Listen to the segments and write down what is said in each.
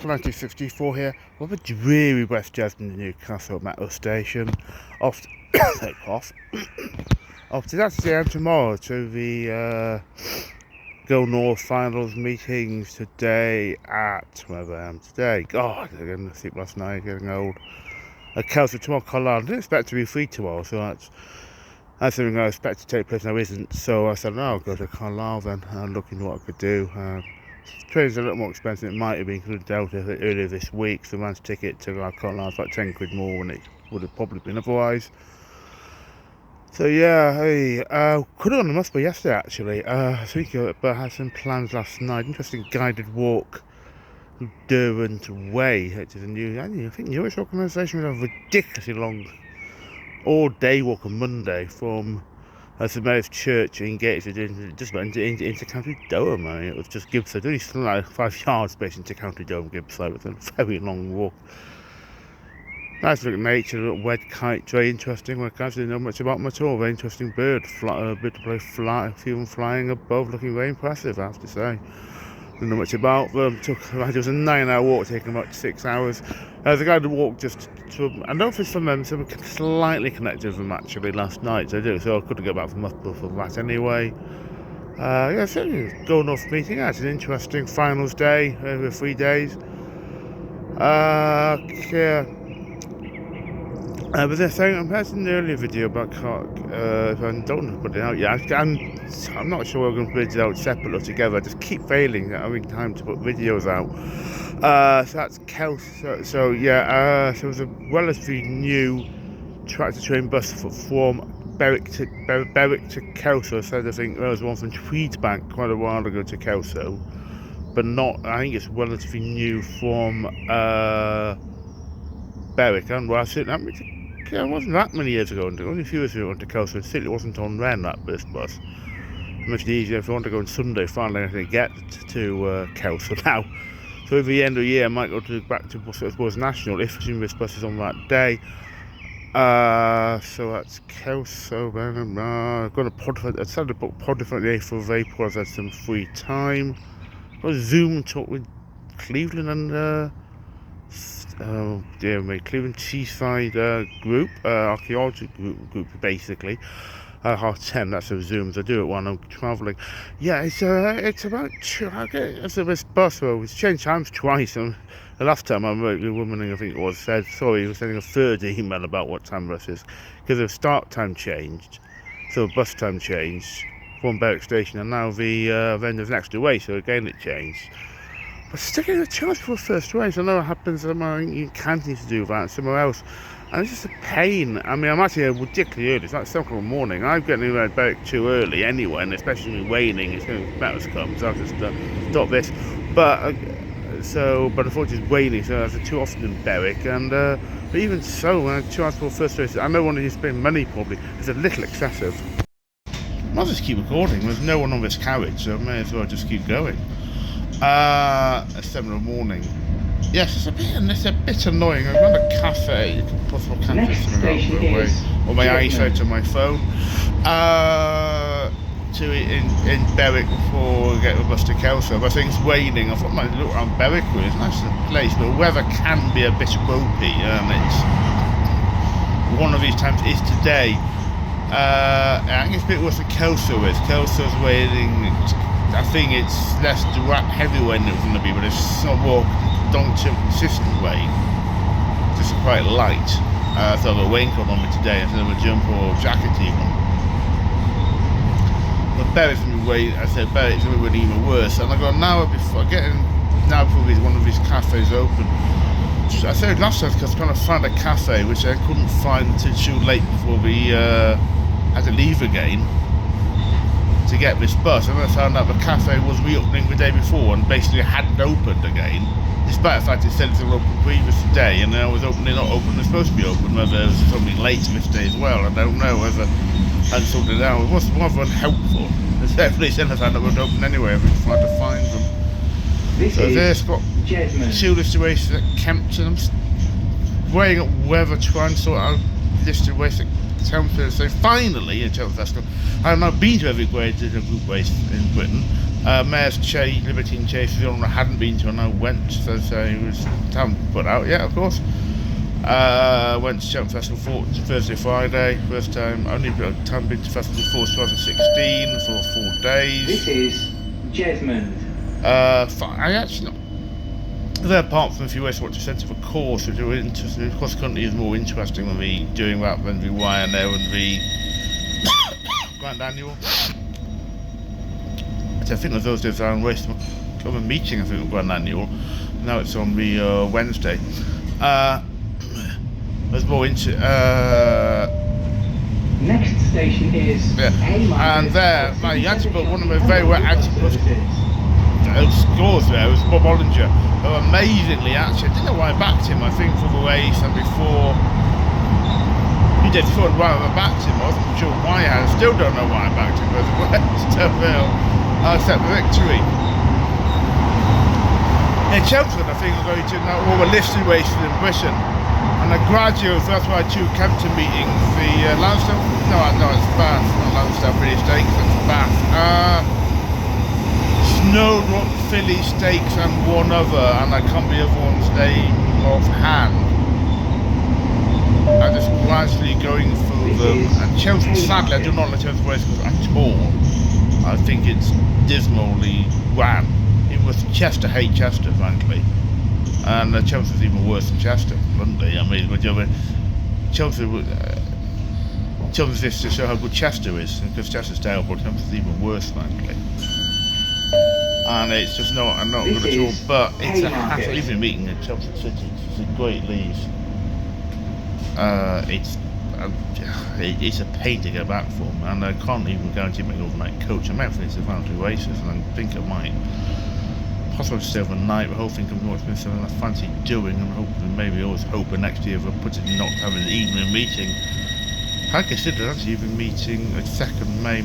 Local 1964 here. What a dreary West Jesmond Newcastle metro station. Off take off. Off to Saturday and tomorrow to the Go North finals meetings today at wherever I am today. God, I didn't sleep last night, getting old. At Kelso tomorrow, Carlisle. I didn't expect to be free tomorrow, so that's something I expect to take place now isn't. So I said, no, I'll go to Carlisle then and looking at what I could do. Train's a little more expensive than it might have been because I dealt with it earlier this week. So the man's ticket to Carlisle was like 10 quid more than it would have probably been otherwise. So yeah, hey, could have gone to Musby yesterday actually. Speaking of it, but I had some plans last night. Interesting guided walk through Derwent Way, which is a new, I think newish organisation with a ridiculously long all-day walk on Monday from St Mary's Church in Gateshead just went into County Durham. I mean, it was just Gibbside, only still like 5 yards based into County Durham, Gibbside. It was a very long walk. Nice look at nature, a little red kite, very interesting. I didn't know much about them at all. Very interesting bird, bird to play fly, few them flying above, looking very impressive, I have to say. Didn't know much about them. It was a 9-hour walk, taking about 6 hours. The guided walk just to, I know for some of them, slightly connected with them actually last night. So I couldn't get back from Musby for that anyway. Yeah, so Go North meeting. Yeah, it's an interesting finals day over 3 days. Yeah. But they're saying, I'm posting an earlier video about if I don't know put it out yet. I'm not sure we're going to put it out separate or together. I just keep failing having time to put videos out. So that's Kelso. So yeah, so there's a relatively new tractor train bus from Berwick to Kelso. So I think there was one from Tweedsbank quite a while ago to Kelso, but not. I think it's relatively new from Berwick. And well, it wasn't that many years ago. Only a few years ago I went to Kelso. And it wasn't on Wren that bus. Much easier if I want to go on Sunday. Finally, I can get to Kelso now. So at the end of the year, I might go back to Bus National if this bus is on that day. So that's Kelso. I've got a pod. I decided to book pod for the 8th of April. I had some free time. I was Zoom talk with Cleveland and Cleveland Teesside group, archaeology group basically. 10:30, that's a Zooms. I do it when I'm travelling. Yeah, it's about this bus. Well, it's changed times twice. And the last time I wrote the woman, I think it was, said sorry, he was sending a third email about what time bus is because the start time changed, so the bus time changed from Berwick Station, and now the then there's an extra way, so again it changed. But sticking a charge for a first race, I know it happens. You can't need to do that somewhere else. And it's just a pain. I mean, I'm actually ridiculously early. It's like 7 o'clock in the morning. I'm getting in bed too early anyway, and especially when raining, it's going to better come. So I'll just stop this. But unfortunately, it's raining, so that's too often in Berwick. And but even so, when I charge for first race, I know one of you spend money probably. It's a little excessive. I'll just keep recording. There's no one on this carriage, so I may as well just keep going. At 7 in the morning. Yes, it's a bit annoying. I've got a cafe. You can possible cafe something away, or my eyesight on my phone. In Berwick before we get the bus to Kelso. But I think it's raining. I thought I might look around Berwick. It's a nice place, but the weather can be a bit ropey. It's one of these times is today. I think it's a bit worse than Kelso is. Kelso's raining. I think it's less heavy rain than it was going to be, but it's not more long-term consistent rain. Just quite light. I thought of a raincoat on me today instead of a jumper or jacket even. But Berwick's going to be way, I said Berwick's going to be even worse. And I got an hour before one of these cafes open. I said last time because I was trying to find a cafe which I couldn't find until too late before we had to leave again to get this bus, and I found out the cafe was reopening the day before and basically hadn't opened again, despite the fact it said it was open previous day, and now it was not open, it's supposed to be open, whether it was something late this day as well. I don't know whether I hadn't sorted it out. It was rather unhelpful. It's definitely said I found it was open anyway, I've been trying to find them. So there's got 2 listed races at Kempton. I'm weighing up whether to try and sort out listed races at Chelmsford. So finally, in Chelmsford Festival, I've now been to every group race in Britain. Mayor's Chase, Liberty and Chase, the one I hadn't been to and I went, so it was, haven't put out yet, of course. Went to Cheltenham Festival Thursday, Friday, first time. Only time been to festival before 2016 for 4 days. This is Jesmond. I actually not. Apart from if you always want to sense of a course, if you're interested, cross country is more interesting than me doing that than the YNO and the Grand Annual. So I think of those days I'm wasting a meeting. I think of Grand Annual. Now it's on the Wednesday. There's more into. Next station is. Yeah. And there, man, you had to put one of my favourite anti-bus scores there was Bob Ollinger, who amazingly actually, I didn't know why I backed him. I think for the race and before. He did fun why I backed him. I wasn't sure why I still don't know why I backed him, but still I set the victory. In Cheltenham, I think we're going to know all the listed races in Britain. And the graduates, that's why 2 Kempton meetings. The Lansdowne, no, it's Bath, not Lansdowne Philly Stakes, it's Bath. Snowdrop Philly Stakes and one other, and I can't be everyone's name offhand. I'm just gradually going through them. And Cheltenham, sadly, I do not like Cheltenham races at all. I think it's dismally ran. It was Chester, hate Chester, frankly. And Chelsea's even worse than Chester, bluntly. I mean, Chelsea just to show how good Chester is, because Chester's terrible, Chelsea's even worse, frankly. And it's just not good at all. But it's a hassle, even meeting at Chelsea City. It's a great leave. It's a pain to get back from, and I can't even guarantee my overnight coach. I'm out for these final 2 races, and I think I might possibly stay overnight. The whole thing comes more expensive than I fancy doing, and hopefully maybe always hoping next year if I put it not having an evening meeting. I considered actually even meeting a 2nd May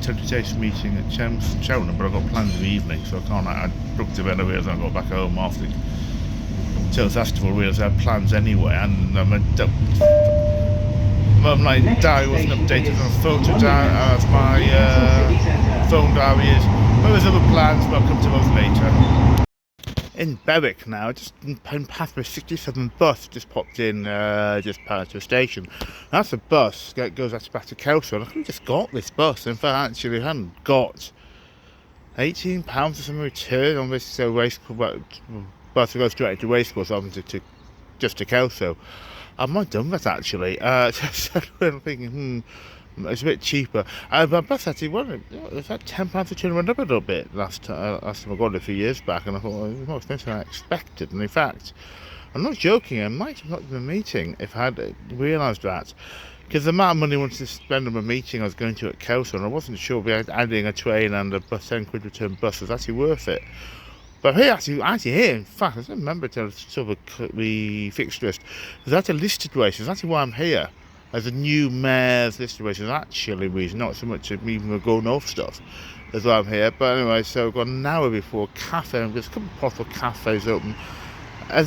20 meeting at Cheltenham, but I've got plans in the evening, so I can't. I booked a bit of it as I got back home after Cheltenham Festival. We had plans anyway, and my diary wasn't updated on photo diary as my phone diary is. There was other plans, but I'll come to those later. In Berwick now, just past the 67 bus just popped in just past the station. That's a bus that goes back to Kelso, and I could have just got this bus. In fact, actually, I hadn't got £18 or some return on this race bus that goes straight to racecourse, just to Kelso. I might have done that actually. So I'm thinking, it's a bit cheaper. But bus actually, was that £10 to turn around up a little bit last time I got it a few years back, and I thought, it was more expensive than I expected. And in fact, I'm not joking, I might have not done a meeting if I had realised that. Because the amount of money I wanted to spend on a meeting I was going to at Kelso, and I wasn't sure if adding a train and a bus, 10 quid return bus was actually worth it. But here, actually here, in fact, I don't remember till sort of the fixed list. There's actually a listed race. That's actually why I'm here. As a new mayor's listed race is actually reason, not so much even the Go North stuff. That's why I'm here. But anyway, so I've got an hour before a cafe, and there's a couple of possible cafes open. I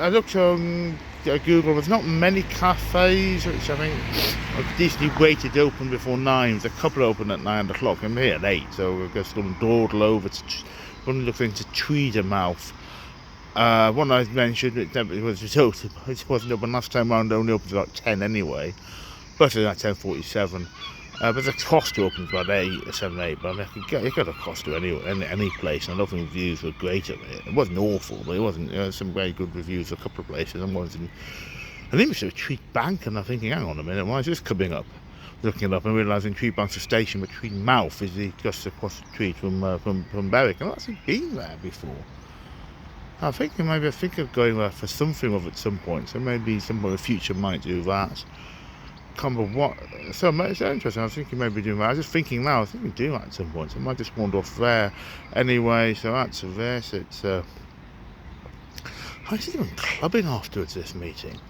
looked on Google, there's not many cafes, which I think are decently weighted to open before 9. There's a couple open at 9 o'clock. I'm here at 8, so I guess I'm dawdle over to one looking into Tweedermouth. One I mentioned, it wasn't open last time round, only opened about 10 anyway. But it's at 10:47. But the cost to open about 7, 8. But I mean, you got a cost to any place, and I don't think the reviews were great of it. It wasn't awful, but it wasn't. Some very good reviews of a couple of places. And one's in, I think it was a Tweed Bank, and I'm thinking, hang on a minute, why is this coming up? Looking it up and realising Tweed Bank's a station, but Tweedmouth is just across the street from Berwick. I've actually been there before. I think of going there for something of at some point, so maybe some point in the future might do that. Can't remember what. So it's interesting. I was thinking maybe doing that. I was just thinking now. I think we do that at some point. So I might just wander off there. Anyway, so that's this. It's. I actually went clubbing afterwards this meeting.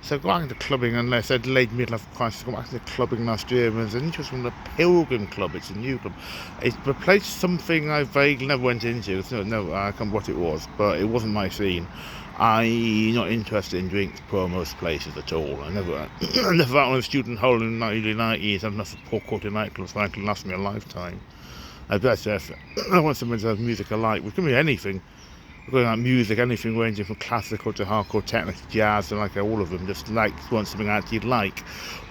So going to clubbing, unless they'd delayed midlife crisis, I got back to the clubbing last year. There's an interest from the Pilgrim Club. It's a new club. It's replaced something I vaguely never went into. I can't remember what it was, but it wasn't my scene. I'm not interested in drinks, promos, places at all. I never went on a student hole in the early 90s. I've enough of poor quality nightclubs, frankly, last me a lifetime. I want someone to have music I like. It can be anything. We're going like music, anything ranging from classical to hardcore, techno, to jazz, and like all of them. Just like want something I actually like.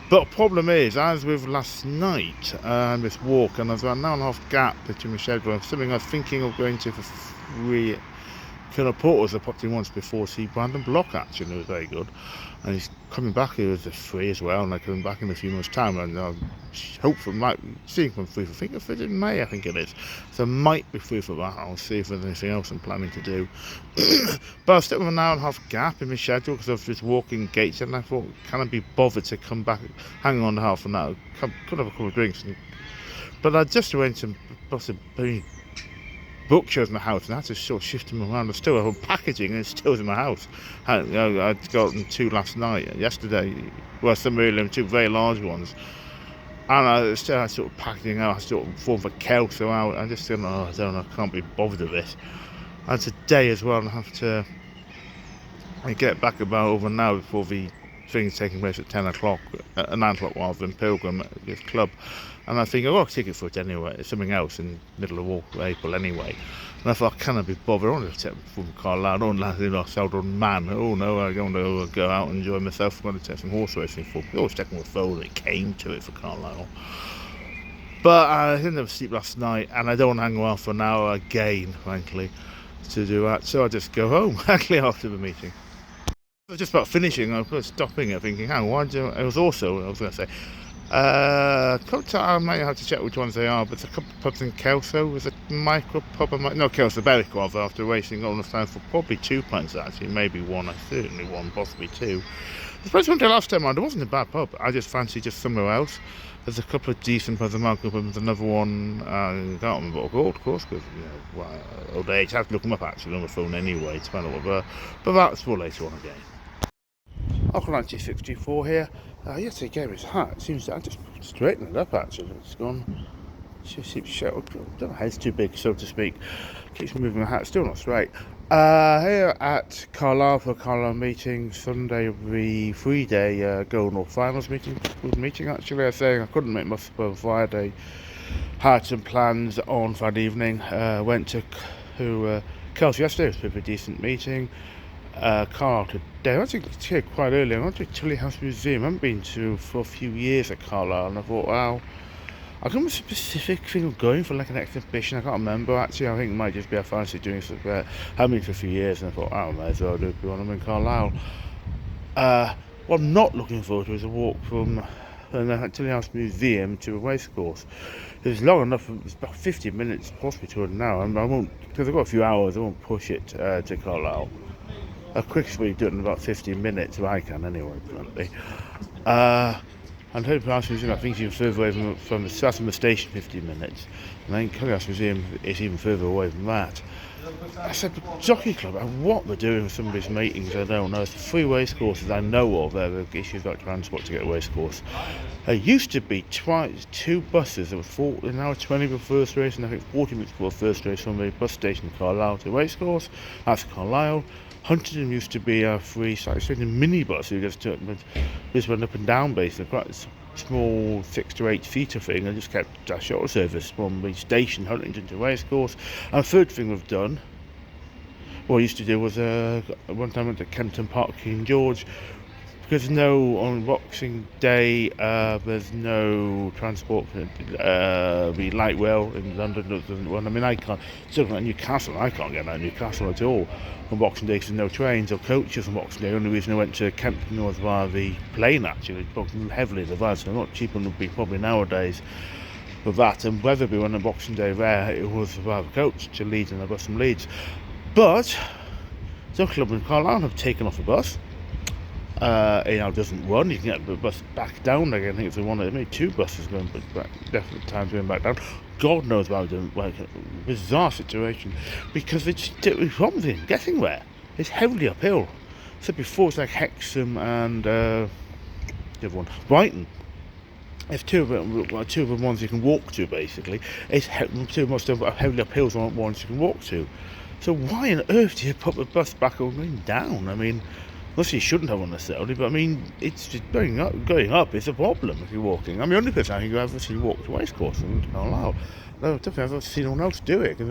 But the problem is, as with last night, this walk, and there's about an hour and a half gap between my schedule. Something I was thinking of going to for free. Killer Porters I popped in once before to see Brandon Block, actually. It was very good. And he's coming back here as a free as well, and they're coming back in a few months' time, and I'm hopeful might seeing from free for, I think it's in May, I think it is. So I might be free for that. I'll see if there's anything else I'm planning to do. But I've still with an hour and a half gap in my schedule because I was just walking gates, and I thought, can I be bothered to come back, hang on half an hour, could have a couple of drinks. But I just went to possibly bookshelves in the house, and I had to sort of shift them around. I still have packaging, and it's still in my house. I'd gotten 2 last night, yesterday. Well, some really, 2 very large ones, and I still had sort of packaging out. I sort of formed for Kelso out. I just said, I can't be bothered with this. And today as well, I have to get back about over an hour before the thing's taking place at 10 o'clock, at 9 o'clock rather than Pilgrim at this club. And I think I've got a ticket for it anyway. It's something else in the middle of April anyway. And I thought, I cannot be bothered. I don't want to take from Carlisle. I don't want to land Seldon Man. Oh no, I don't want to go out and enjoy myself. I'm going to take some horse racing for. I always take my phone when it came to it for Carlisle. But I didn't have sleep last night, and I don't want to hang around for an hour again, frankly, to do that. So I just go home, actually, after the meeting. I was just about finishing. I was stopping it, thinking, hang on, why do it was also, I was going to say, I might have to check which ones they are, but there's a couple of pubs in Kelso. There's a micro pub, Kelso, Berwick rather, after racing all the time for probably 2 pints actually, maybe 1, certainly 1, possibly 2. The place I went to last time around, it wasn't a bad pub. I just fancied just somewhere else. There's a couple of decent pubs, a micro pub, there's another one, I can't remember what it's called, of course, because, old age, I have to look them up actually on the phone anyway, to find out what but that's for later on again. Auckland 64 here. Yesterday gave his hat. It seems I just straightened it up actually. It's gone. Seems shut. I don't know, head's too big, so to speak. Keeps moving the hat. Still not straight. Here at Carlisle for Carlisle meeting Sunday, the 3-day Go North Finals meeting. Good meeting actually. I was saying I couldn't make my Friday. Had some plans on Friday evening. Went to Kelso yesterday. It was a pretty decent meeting. Carlisle today. I went to here quite early. I went to Tilly House Museum. I haven't been to for a few years at Carlisle, and I thought, wow, I got a specific thing of going for like an exhibition. I can't remember actually. I think it might just be I fancy doing something. I haven't been for a few years, and I thought, I might as well do one. I'm in Carlisle. What I'm not looking forward to is a walk from the Tilly House Museum to a racecourse. It's long enough. It's about 50 minutes, possibly to an hour, and I won't, because I've got a few hours. I won't push it to Carlisle. Quickest we do it in about 15 minutes, if I can anyway, apparently. And Tilly House Museum, I think, is even further away from the station, 15 minutes. And then Tilly House Museum is even further away from that. I said, Jockey Club, what they're doing with some of these meetings, I don't know. It's the 3 race courses I know of. There are issues about transport to get a race course. There used to be 2 buses. There was an hour 20 before first race, and I think 40 minutes before first race from the bus station in Carlisle to race course. That's Carlisle. Huntington used to be a 3 station minibus who just went up and down basically, quite a small 6 to 8 seater thing, and just kept a shuttle service from the station Huntington to racecourse. And the third thing we've done, what I used to do was one time I went to Kenton Park, King George, because on Boxing Day there's no transport for the light rail in London doesn't run. I mean, I can't, certainly at Newcastle, I can't get out of Newcastle at all on Boxing Day because there's no trains or coaches on Boxing Day. The only reason I went to Kempton was via the plane actually, booked heavily the van, so not cheaper than it would be probably nowadays for that. And Weatherby, when on Boxing Day there, it was via the coach to Leeds, and I got some Leeds. But some club in Carlisle have taken off a bus. It now doesn't run. You can get the bus back down again. I think it's maybe 2 buses going back, definite times going back down. God knows about it. Like a bizarre situation because it's problems in getting there. It's heavily uphill. So before it's like Hexham and the other one, Brighton. There's 2 of them ones you can walk to basically. It's 2 most heavily uphill ones you can walk to. So why on earth do you put the bus back all going down? I mean, Obviously, you shouldn't have necessarily, but I mean, it's just going up is a problem if you're walking. I'm the only person I think who ever actually walked a racecourse and Carlisle. No, definitely I've ever seen anyone else do it. Cause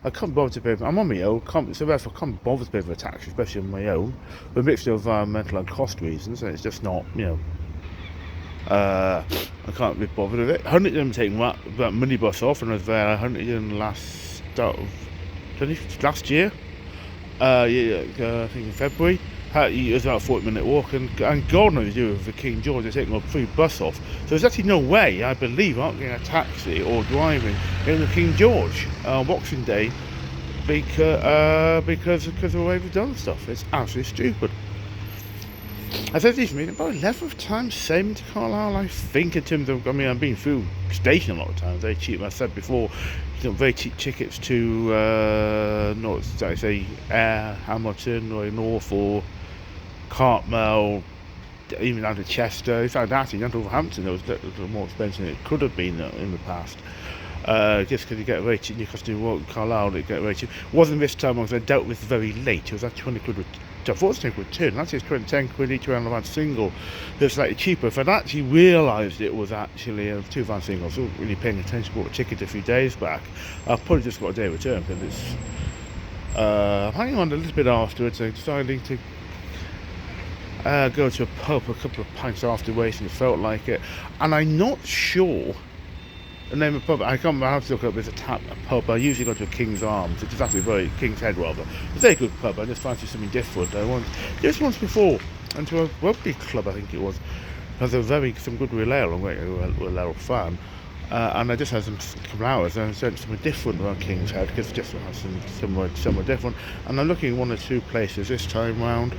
I can't bother to pay. I'm on my own, so therefore I can't bother to pay for a taxi, especially on my own. But a mixture of environmental and cost reasons, and it's just not, I can't be bothered with it. Huntington taking that minibus off, and I was there at Huntington last year. I think in February. It was about a 40-minute walk, and God knows you with the King George, they're taking a free bus off. So there's actually no way, I believe, I'm getting a taxi or driving in the King George on Boxing Day because of the way we've done stuff. It's absolutely stupid. I said this meeting about 11th time same to Carlisle, I think, in terms of, I've been through station a lot of times, very cheap, I said before, very cheap tickets to, Hamilton or North or Carlisle, even down to Chester. In fact, actually, down to Wolverhampton, it was a little more expensive than it could have been in the past. Just because you get very cheap, you to walk Carlisle, you get very cheap. It wasn't this time, because I dealt with very late. It was actually 20 quid. I thought it was 10 quid return. Actually, it's 10 quid each round of van single. It was slightly cheaper. If I'd actually realised it was actually a 2 van single, I was really paying attention. Bought a ticket a few days back. I've probably just got a day return because it's. I'm hanging on a little bit afterwards. I'm deciding to go to a pub a couple of pints after racing. It felt like it, and I'm not sure the name of the pub. I have to look up. There's a pub. I usually go to a King's Arms, which is actually very King's Head rather. It's a very good pub. I just fancy something different. I went just once before into a rugby club, I think it was. Has some good real ale. I'm a real ale fan. And I just had some couple hours and I said something different around King's Head because just have somewhere different. And I'm looking at 1 or 2 places this time round.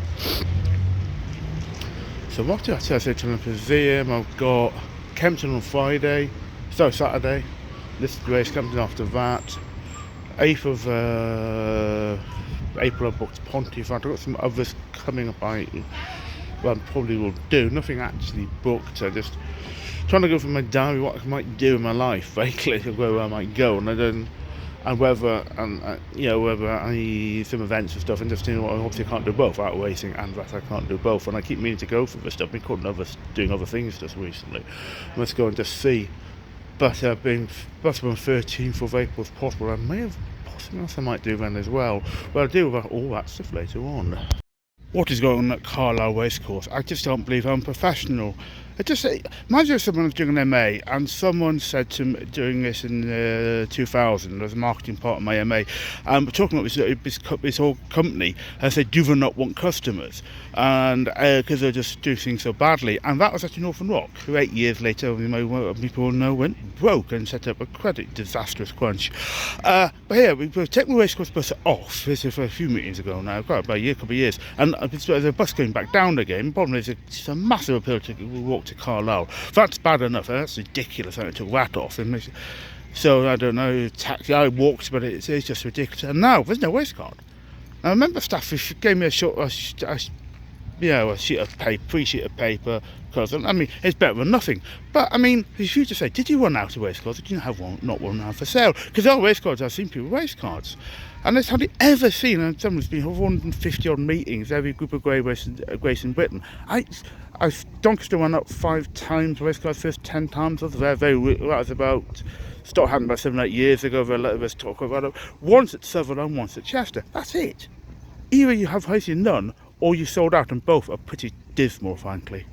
So what do I say? I said to the museum. I've got Kempton on Friday. So Saturday. This is the race Kempton after that. 8th of April I booked Pontiff. I've got some others coming up. I probably will do. Nothing actually booked. I just trying to go through my diary, what I might do in my life, basically, where I might go, and whether I need some events and stuff, and just obviously I can't do both, out racing and that I can't do both, and I keep meaning to go for this stuff. I've been doing other things just recently. Let's go and just see. But I've been possible on 13th of April if possible. I may have something else I might do then as well. But I'll deal with all that stuff later on. What is going on at Carlisle racecourse? I just don't believe I'm professional. Imagine if someone was doing an MA and someone said to me doing this in 2000 as a marketing part of my MA, talking about this whole company, and said, do they not want customers? And because they just do things so badly. And that was actually Northern Rock, who 8 years later, people know, went broke and set up a credit disastrous crunch. But here, we've taken the racecourse bus off. This is a few meetings ago now, quite about a couple of years. And there's a bus going back down again. The problem is it's a massive appeal to walk to Carlisle. That's bad enough. That's ridiculous. I took that off. So I don't know. Taxi. I walked, but it's just ridiculous. And now there's no waste card. I remember staff gave me a sheet of paper, free sheet of paper. Because it's better than nothing. But if you just say, did you run out of race cards? Did you have one? Not one now for sale? Because our race cards, I've seen people race cards. And it's hardly ever seen, and someone's been 150 odd meetings, every group of grey race in Britain. Doncaster went up 5 times, race cards first 10 times. That was about, stopped happening about 7 or 8 years ago. A lot of us talk about it. Once at Southern and once at Chester. That's it. Either you have hosted none, or you sold out, and both are pretty dismal, frankly.